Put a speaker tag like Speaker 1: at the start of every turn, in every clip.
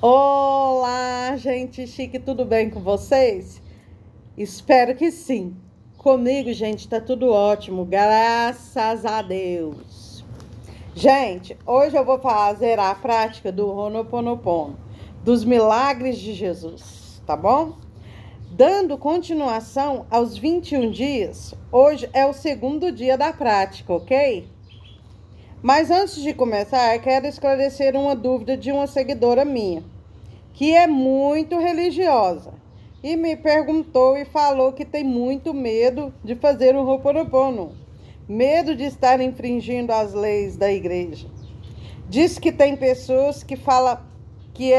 Speaker 1: Olá, gente chique, tudo bem com vocês? Espero que sim. Comigo, gente, tá tudo ótimo, graças a Deus. Gente, hoje eu vou fazer a prática do Ho'oponopono, dos milagres de Jesus, tá bom? Dando continuação aos 21 dias, hoje é o segundo dia da prática, ok? Mas antes de começar, quero esclarecer uma dúvida de uma seguidora minha, que é muito religiosa, e me perguntou e falou que tem muito medo de fazer o Ho'oponopono, medo de estar infringindo as leis da igreja. Diz que tem pessoas que falam que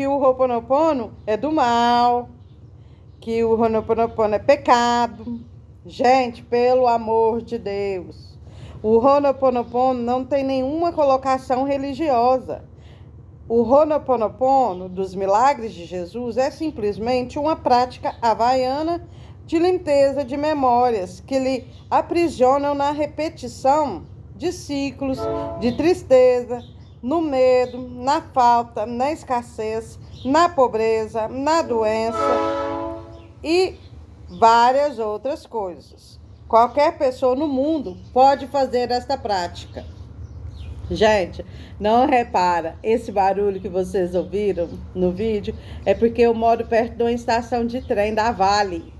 Speaker 1: o Ho'oponopono é do mal, que o Ho'oponopono é pecado. Gente, pelo amor de Deus, o Ho'oponopono não tem nenhuma colocação religiosa. O Ho'oponopono dos milagres de Jesus é simplesmente uma prática havaiana de limpeza de memórias que lhe aprisionam na repetição de ciclos de tristeza, no medo, na falta, na escassez, na pobreza, na doença e várias outras coisas. Qualquer pessoa no mundo pode fazer esta prática. Gente, não repara, esse barulho que vocês ouviram no vídeo é porque eu moro perto de uma estação de trem da Vale.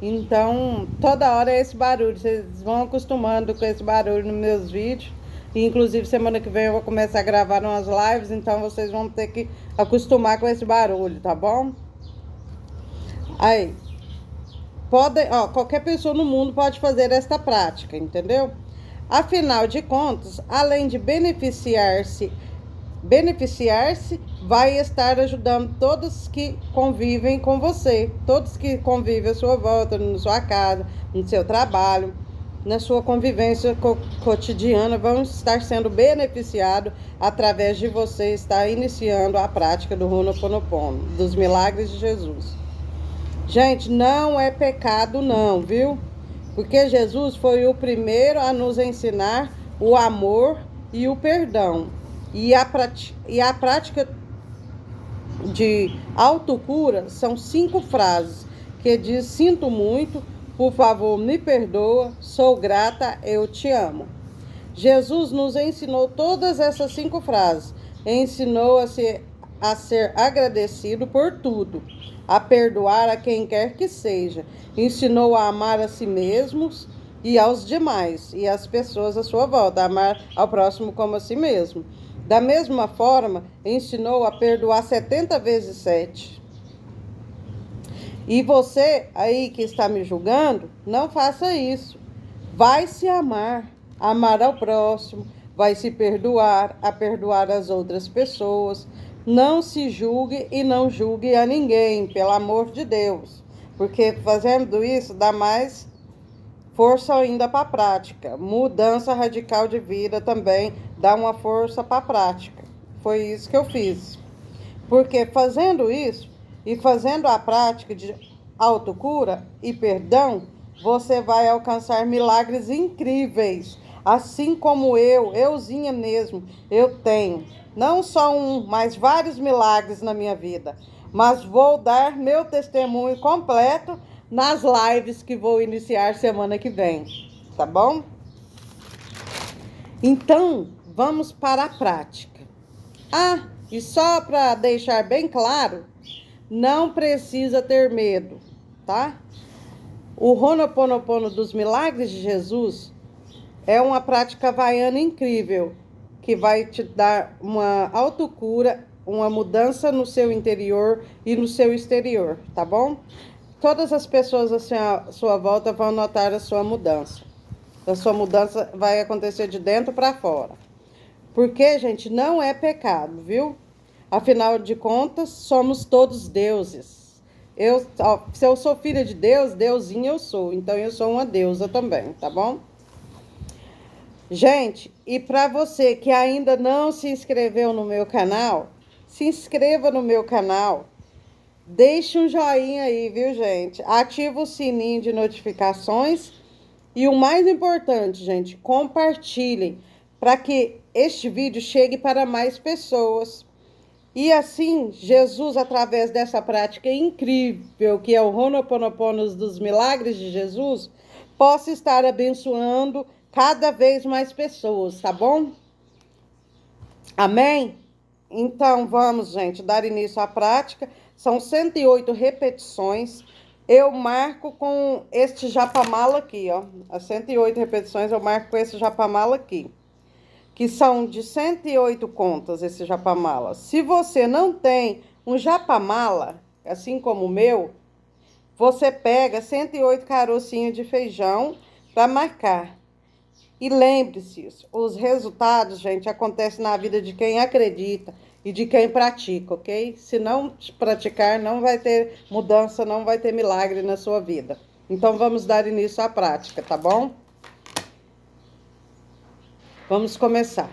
Speaker 1: Então, toda hora é esse barulho. Vocês vão acostumando com esse barulho nos meus vídeos. E, inclusive, semana que vem eu vou começar a gravar umas lives, então vocês vão ter que acostumar com esse barulho, tá bom? Aí, qualquer pessoa no mundo pode fazer esta prática, entendeu? Afinal de contas, além de beneficiar-se, vai estar ajudando todos que convivem com você, todos que convivem à sua volta, na sua casa, no seu trabalho, na sua convivência cotidiana, vão estar sendo beneficiados através de você estar iniciando a prática do Ho'oponopono, dos milagres de Jesus. Gente, não é pecado não, viu? Porque Jesus foi o primeiro a nos ensinar o amor e o perdão. E a prática de autocura são 5 frases que diz: sinto muito, por favor me perdoa, sou grata, eu te amo. Jesus nos ensinou todas essas 5 frases. Ensinou a ser agradecido por tudo, a perdoar a quem quer que seja. Ensinou a amar a si mesmos e aos demais, e as pessoas à sua volta, a amar ao próximo como a si mesmo. Da mesma forma, ensinou a perdoar 70 vezes 7. E você aí que está me julgando, não faça isso. Vai se amar, amar ao próximo, vai se perdoar, a perdoar as outras pessoas. Não se julgue e não julgue a ninguém, pelo amor de Deus. Porque fazendo isso dá mais força ainda para a prática. Mudança radical de vida também dá uma força para a prática. Foi isso que eu fiz. Porque fazendo isso e fazendo a prática de autocura e perdão, você vai alcançar milagres incríveis. Assim como euzinha mesmo, eu tenho não só um, mas vários milagres na minha vida. Mas vou dar meu testemunho completo nas lives que vou iniciar semana que vem, tá bom? Então, vamos para a prática. E só para deixar bem claro, não precisa ter medo, tá? O Ho'oponopono dos milagres de Jesus é uma prática havaiana incrível, que vai te dar uma autocura, uma mudança no seu interior e no seu exterior, tá bom? Todas as pessoas assim, à sua volta vão notar a sua mudança. A sua mudança vai acontecer de dentro para fora. Porque, gente, não é pecado, viu? Afinal de contas, somos todos deuses. Se eu sou filha de Deus, deusinha eu sou. Então, eu sou uma deusa também, tá bom? Gente, e para você que ainda não se inscreveu no meu canal, se inscreva no meu canal. Deixe um joinha aí, viu, gente? Ativa o sininho de notificações. E o mais importante, gente, compartilhem para que este vídeo chegue para mais pessoas. E assim, Jesus, através dessa prática incrível que é o Ho'oponopono dos milagres de Jesus, possa estar abençoando cada vez mais pessoas, tá bom? Amém? Então, vamos, gente, dar início à prática. São 108 repetições. Eu marco com este japamala aqui, ó. As 108 repetições eu marco com esse japamala aqui, que são de 108 contas, esse japamala. Se você não tem um japamala, assim como o meu, você pega 108 carocinhos de feijão para marcar. E lembre-se, os resultados, gente, acontecem na vida de quem acredita e de quem pratica, ok? Se não praticar, não vai ter mudança, não vai ter milagre na sua vida. Então, vamos dar início à prática, tá bom? Vamos começar.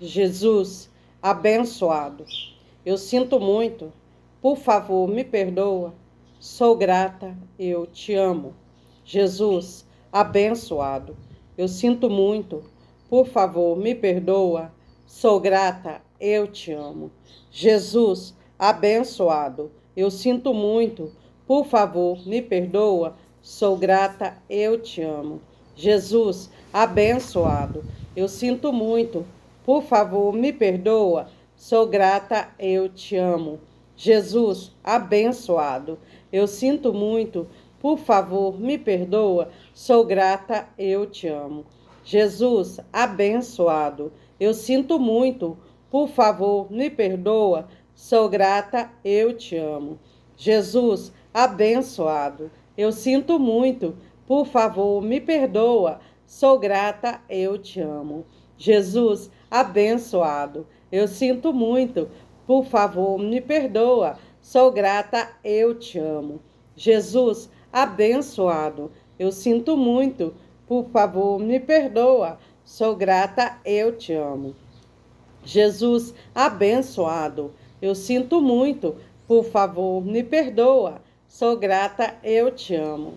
Speaker 1: Jesus, abençoado, eu sinto muito. Por favor, me perdoa. Sou grata, eu te amo. Jesus, abençoado, eu sinto muito. Por favor, me perdoa. Sou grata, eu te amo. Jesus, abençoado, eu sinto muito. Por favor, me perdoa. Sou grata, eu te amo. Jesus, abençoado, eu sinto muito. Por favor, me perdoa. Sou grata, eu te amo. Jesus, abençoado, eu sinto muito. Por favor, me perdoa. Sou grata, eu te amo. Jesus, abençoado, eu sinto muito. Por favor, me perdoa. Sou grata, eu te amo. Jesus, abençoado, eu sinto muito. Por favor, me perdoa. Sou grata, eu te amo. Jesus, abençoado, eu sinto muito. Por favor, me perdoa. Sou grata, eu te amo. Jesus, abençoado, eu sinto muito. Por favor, me perdoa. Sou grata, eu te amo. Jesus, abençoado, eu sinto muito. Por favor, me perdoa. Sou grata, eu te amo.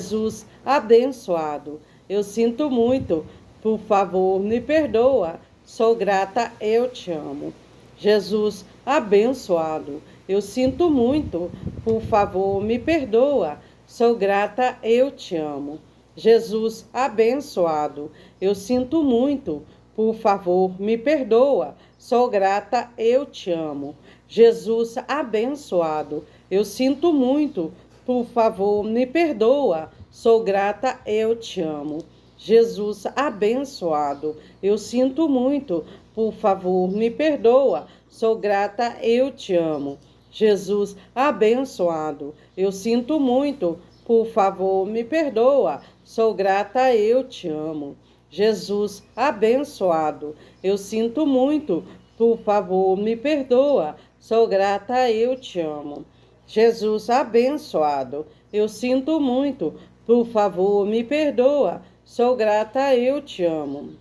Speaker 1: Jesus, abençoado, eu sinto muito. Por favor, me perdoa. Sou grata, eu te amo. Jesus, abençoado, eu sinto muito. Por favor, me perdoa. Sou grata, eu te amo. Jesus, abençoado, eu sinto muito. Por favor, me perdoa. Sou grata, eu te amo. Jesus, abençoado, eu sinto muito. Por favor, me perdoa. Sou grata, eu te amo. Jesus, abençoado, eu sinto muito. Por favor, me perdoa. Sou grata, eu te amo. Jesus, abençoado, eu sinto muito. Por favor, me perdoa. Sou grata, eu te amo. Jesus, abençoado, eu sinto muito. Por favor, me perdoa. Sou grata, eu te amo. Jesus, abençoado, eu sinto muito. Por favor, me perdoa. Sou grata, eu te amo.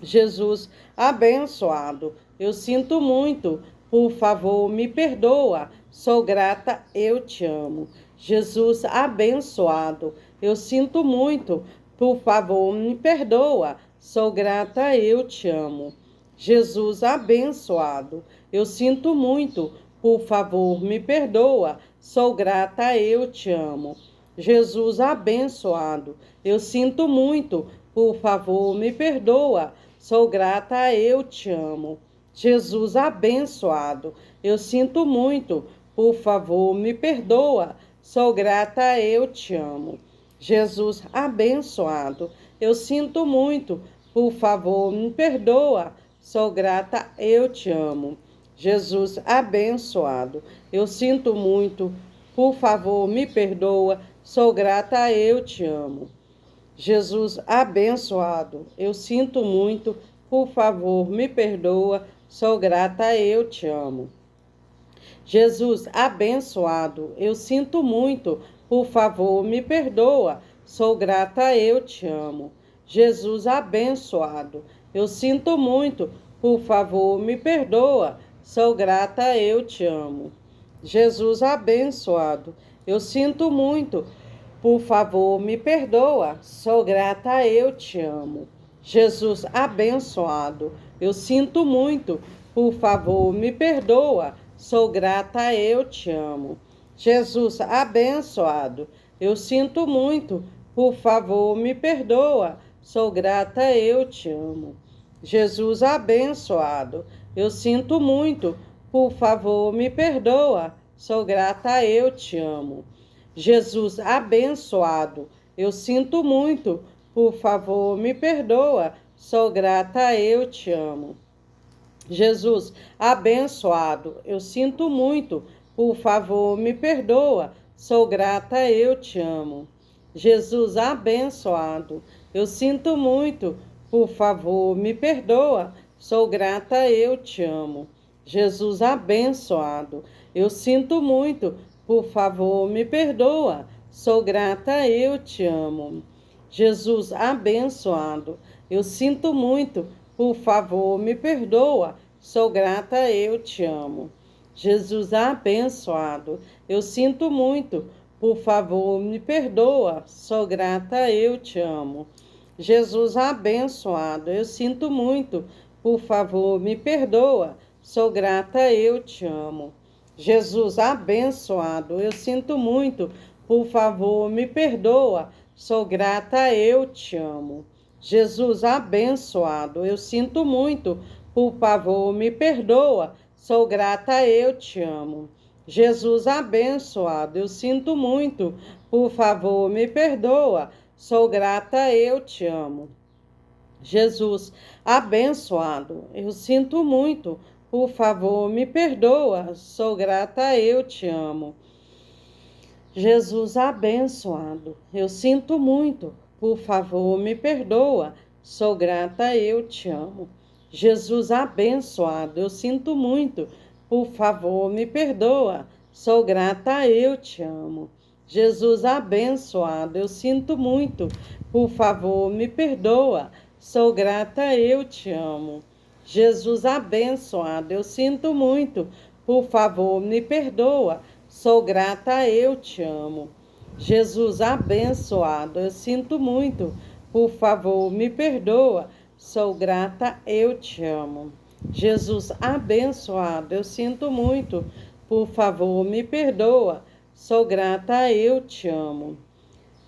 Speaker 1: Jesus, abençoado, eu sinto muito. Por favor, me perdoa. Sou grata, eu te amo. Jesus, abençoado, eu sinto muito. Por favor, me perdoa. Sou grata, eu te amo. Jesus, abençoado, eu sinto muito. Por favor, me perdoa. Sou grata, eu te amo. Jesus, abençoado, eu sinto muito. Por favor, me perdoa. Sou grata, eu te amo. Jesus, abençoado, eu sinto muito. Por favor, me perdoa. Sou grata, eu te amo. Jesus, abençoado, eu sinto muito. Por favor, me perdoa. Sou grata, eu te amo. Jesus, abençoado, eu sinto muito. Por favor, me perdoa. Sou grata, eu te amo. Jesus, abençoado, eu sinto muito. Por favor, me perdoa. Sou grata, eu te amo. Jesus, abençoado, eu sinto muito. Por favor, me perdoa. Sou grata, eu te amo. Jesus, abençoado, eu sinto muito. Por favor, me perdoa. Sou grata, eu te amo. Jesus, abençoado, eu sinto muito. Por favor, me perdoa. Sou grata, eu te amo. Jesus, abençoado, eu sinto muito. por favor, me perdoa, sou grata, eu te amo. Jesus abençoado, eu sinto muito, por favor, me perdoa, sou grata, eu te amo. Jesus abençoado, eu sinto muito, por favor, me perdoa, sou grata, eu te amo. Jesus abençoado, eu sinto muito, por favor, me perdoa, sou grata, eu te amo. Jesus abençoado, eu sinto muito, por favor, me perdoa, sou grata, eu te amo. Jesus abençoado, eu sinto muito, por favor, me perdoa, sou grata, eu te amo. Jesus abençoado, eu sinto muito, por favor, me perdoa, sou grata, eu te amo. Jesus abençoado, eu sinto muito, por favor, me perdoa, sou grata, eu te amo. Jesus abençoado, eu sinto muito, por favor, me perdoa, sou grata, eu te amo. Jesus abençoado, eu sinto muito, por favor, me perdoa, sou grata, eu te amo. Jesus abençoado, eu sinto muito, por favor, me perdoa, sou grata, eu te amo. Jesus abençoado, eu sinto muito, por favor, me perdoa, sou grata, eu te amo. Jesus abençoado, eu sinto muito, por favor, me perdoa, sou grata, eu te amo. Jesus abençoado, eu sinto muito, por favor, me perdoa, sou grata, eu te amo. Jesus abençoado, eu sinto muito, por favor, me perdoa, sou grata, eu te amo. Jesus abençoado, eu sinto muito, por favor, me perdoa, sou grata, eu te amo. Jesus abençoado, eu sinto muito, por favor, me perdoa, sou grata, eu te amo. Jesus abençoado, eu sinto muito, por favor, me perdoa, sou grata, eu te amo. Jesus abençoado, eu sinto muito, por favor, me perdoa, sou grata, eu te amo. Jesus abençoado, eu sinto muito, por favor, me perdoa, sou grata, eu te amo.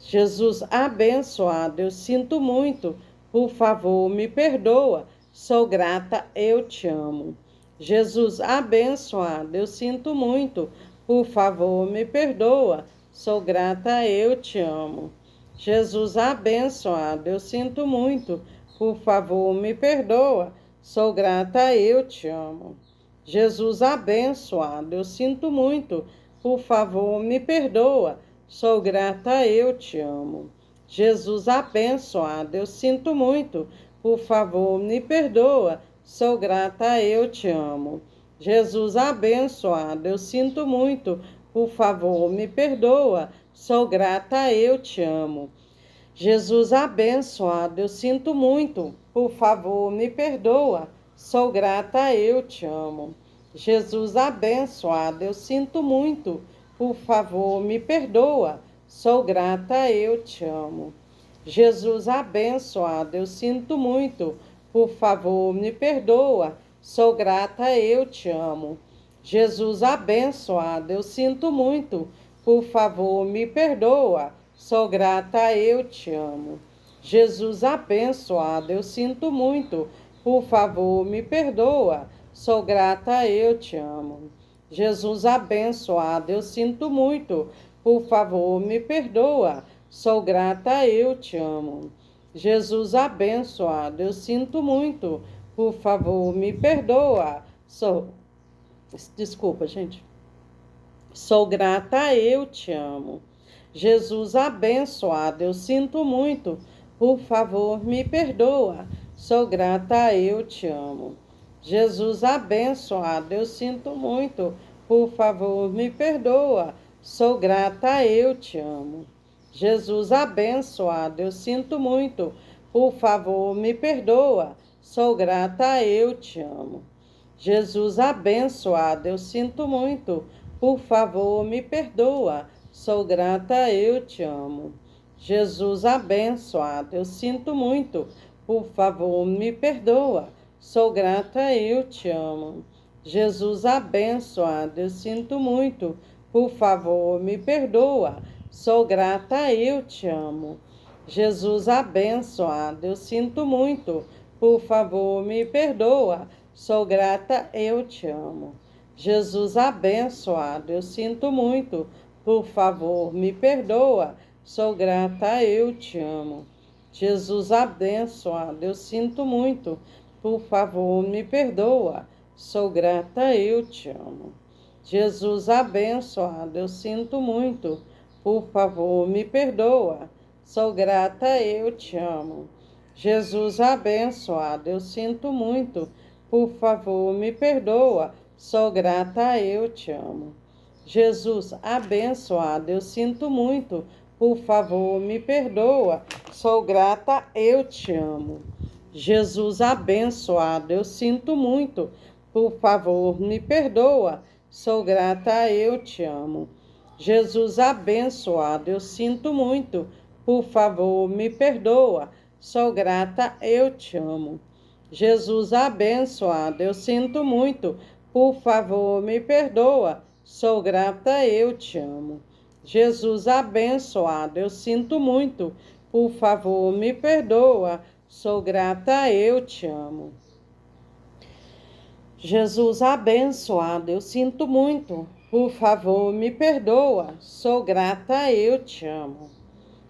Speaker 1: Jesus abençoado, eu sinto muito, por favor, me perdoa, sou grata, eu te amo. Jesus abençoado, eu sinto muito, por favor, me perdoa, sou grata, eu te amo. Jesus abençoado, eu sinto muito, por favor, me perdoa, sou grata, eu te amo. Jesus abençoado, eu sinto muito, por favor, me perdoa, sou grata, eu te amo. Jesus abençoado, eu sinto muito, por favor, me perdoa, sou grata, eu te amo. Jesus abençoado, eu sinto muito, por favor, me perdoa, sou grata, eu te amo. Jesus abençoado, eu sinto muito, por favor, me perdoa, sou grata, eu te amo. Jesus abençoado, eu sinto muito, por favor, me perdoa, sou grata, eu te amo. Jesus abençoado, eu sinto muito, por favor, me perdoa, sou grata, eu te amo. Jesus abençoado, eu sinto muito, por favor, me perdoa, sou grata, eu te amo. Jesus abençoado, eu sinto muito, por favor, me perdoa, sou grata, eu te amo. Jesus abençoado, eu sinto muito, por favor, me perdoa, sou grata, eu te amo. Jesus abençoado, eu sinto muito, por favor, me perdoa, Desculpa, gente. Sou grata, eu te amo. Jesus abençoado, eu sinto muito, por favor, me perdoa, sou grata, eu te amo. Jesus abençoado, eu sinto muito, por favor, me perdoa, sou grata, eu te amo. Jesus abençoado, eu sinto muito, por favor, me perdoa, sou grata, eu te amo. Jesus abençoado, eu sinto muito, por favor, me perdoa, sou grata, eu te amo. Jesus abençoado, eu sinto muito, por favor, me perdoa, sou grata, eu te amo. Jesus abençoado, eu sinto muito, por favor, me perdoa, sou grata, eu te amo. Jesus abençoado, eu sinto muito, por favor, me perdoa, sou grata, eu te amo. Jesus abençoado, eu sinto muito, por favor, me perdoa, sou grata, eu te amo. Jesus abençoado, eu sinto muito, por favor, me perdoa, sou grata, eu te amo. Jesus abençoado, eu sinto muito, por favor, me perdoa, sou grata, eu te amo. Jesus abençoado, eu sinto muito, por favor, me perdoa, sou grata, eu te amo. Jesus abençoado, eu sinto muito, por favor, me perdoa, sou grata, eu te amo. Jesus abençoado, eu sinto muito, por favor, me perdoa, sou grata, eu te amo. Jesus abençoado, eu sinto muito, por favor, me perdoa, sou grata, eu te amo. Jesus abençoado, eu sinto muito, por favor, me perdoa, sou grata, eu te amo. Jesus abençoado, eu sinto muito, por favor, me perdoa, sou grata, eu te amo. Jesus abençoado, eu sinto muito, por favor, me perdoa, sou grata, eu te amo.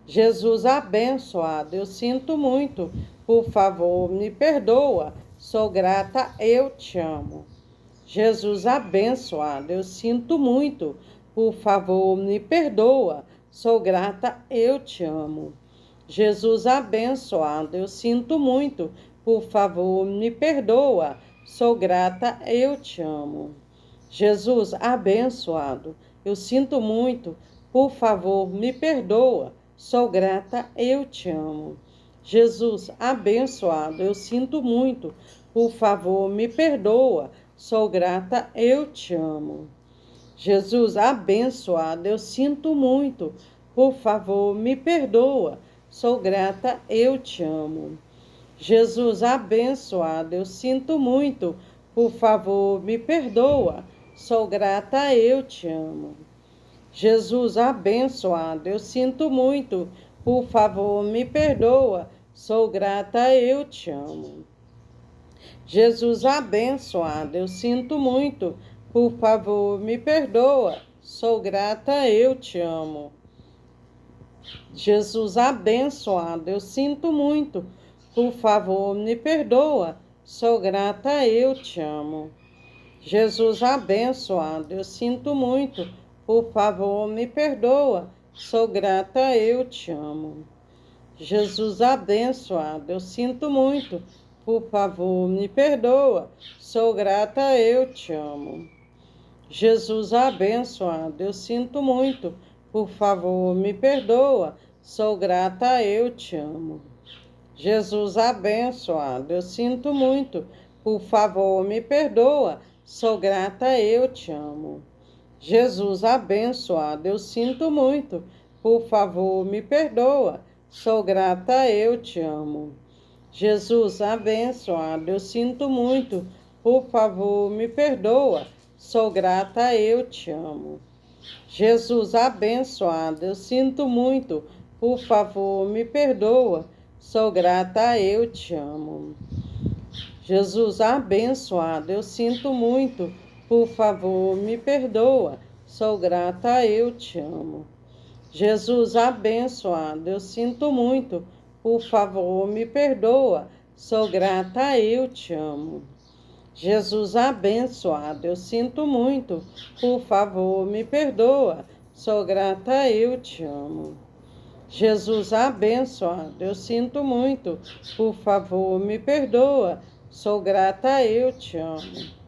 Speaker 1: Jesus abençoado, eu sinto muito, por favor, me perdoa, sou grata, eu te amo. Jesus abençoado, eu sinto muito, por favor, me perdoa, sou grata, eu te amo. Jesus abençoado, eu sinto muito, por favor, me perdoa, sou grata, eu te amo. Jesus abençoado, eu sinto muito, por favor, me perdoa, sou grata, eu te amo. Jesus abençoado, eu sinto muito, por favor, me perdoa, sou grata, eu te amo. Jesus abençoado, eu sinto muito, por favor, me perdoa, sou grata, eu te amo. Jesus abençoado, eu sinto muito, por favor, me perdoa, sou grata, eu te amo. Jesus abençoado, eu sinto muito, por favor, me perdoa, sou grata, eu te amo. Jesus abençoado, eu sinto muito, por favor, me perdoa, sou grata, eu te amo. Jesus abençoado, eu sinto muito, por favor, me perdoa, sou grata, eu te amo. Jesus abençoado, eu sinto muito, por favor, me perdoa, sou grata, eu te amo. Jesus abençoado, eu sinto muito, por favor, me perdoa, sou grata, eu te amo. Jesus abençoado, eu sinto muito, por favor, me perdoa, sou grata, eu te amo. Jesus abençoado, eu sinto muito, por favor, me perdoa, sou grata, eu te amo. Jesus abençoado, eu sinto muito, por favor, me perdoa, sou grata, eu te amo. Jesus abençoado, eu sinto muito, por favor, me perdoa, sou grata, eu te amo. Jesus abençoado, eu sinto muito, por favor, me perdoa, sou grata, eu te amo. Jesus abençoado, eu sinto muito, por favor, me perdoa, sou grata, eu te amo. Jesus abençoado, eu sinto muito, por favor, me perdoa, sou grata, eu te amo. Jesus abençoado, eu sinto muito, por favor, me perdoa, sou grata, eu te amo. Jesus abençoado, eu sinto muito, por favor, me perdoa, sou grata, eu te amo.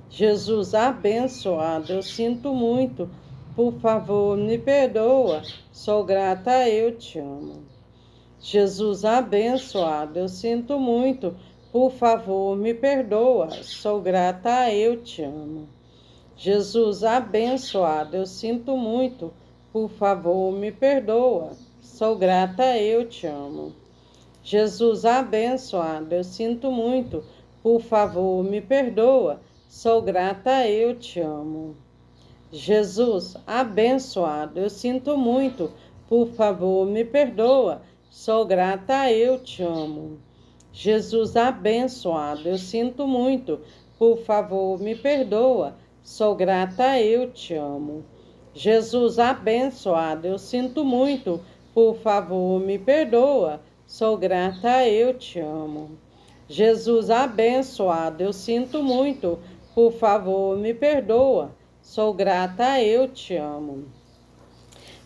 Speaker 1: Jesus abençoado, eu sinto muito, por favor, me perdoa, sou grata, eu te amo. Jesus abençoado, eu sinto muito, por favor, me perdoa, sou grata, eu te amo. Jesus abençoado, eu sinto muito, por favor, me perdoa, sou grata, eu te amo. Jesus abençoado, eu sinto muito, por favor, me perdoa. Sou grata, eu te amo. Jesus, abençoado, eu sinto muito, por favor, me perdoa. Sou grata, eu te amo. Jesus, abençoado, eu sinto muito, por favor, me perdoa. Sou grata, eu te amo. Jesus, abençoado, eu sinto muito, por favor, me perdoa. Sou grata, eu te amo. Jesus, abençoado, eu sinto muito, por favor, me perdoa. Sou grata, eu te amo.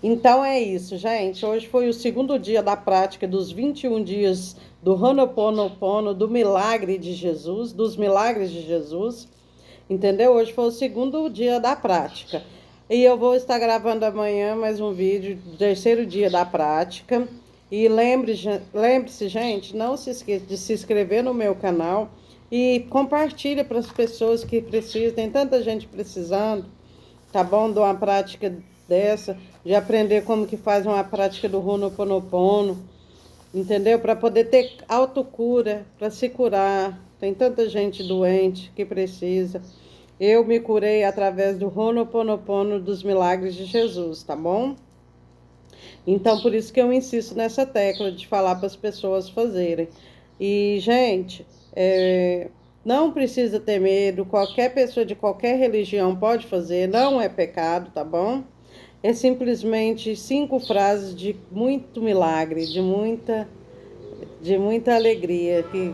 Speaker 1: Então é isso, gente. Hoje foi o segundo dia da prática dos 21 dias do Ho'oponopono, do milagre de Jesus, dos milagres de Jesus. Entendeu? Hoje foi o segundo dia da prática. E eu vou estar gravando amanhã mais um vídeo do terceiro dia da prática. E lembre-se, gente, não se esqueça de se inscrever no meu canal e compartilha para as pessoas que precisam. Tem tanta gente precisando, tá bom? De uma prática dessa, de aprender como que faz uma prática do Ho'oponopono, entendeu? Para poder ter autocura, para se curar. Tem tanta gente doente que precisa. Eu me curei através do Ho'oponopono dos milagres de Jesus, tá bom? Então, por isso que eu insisto nessa tecla de falar para as pessoas fazerem. E, gente, não precisa ter medo. Qualquer pessoa de qualquer religião pode fazer. Não é pecado, tá bom? É simplesmente 5 frases de muito milagre, de muita alegria, que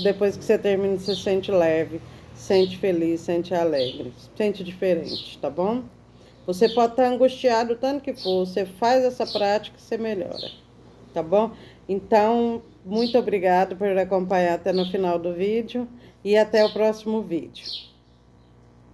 Speaker 1: depois que você termina, você sente leve, sente feliz, sente alegre, sente diferente, tá bom? Você pode estar angustiado o tanto que for, você faz essa prática, você melhora, tá bom? Então, muito obrigado por acompanhar até no final do vídeo e até o próximo vídeo.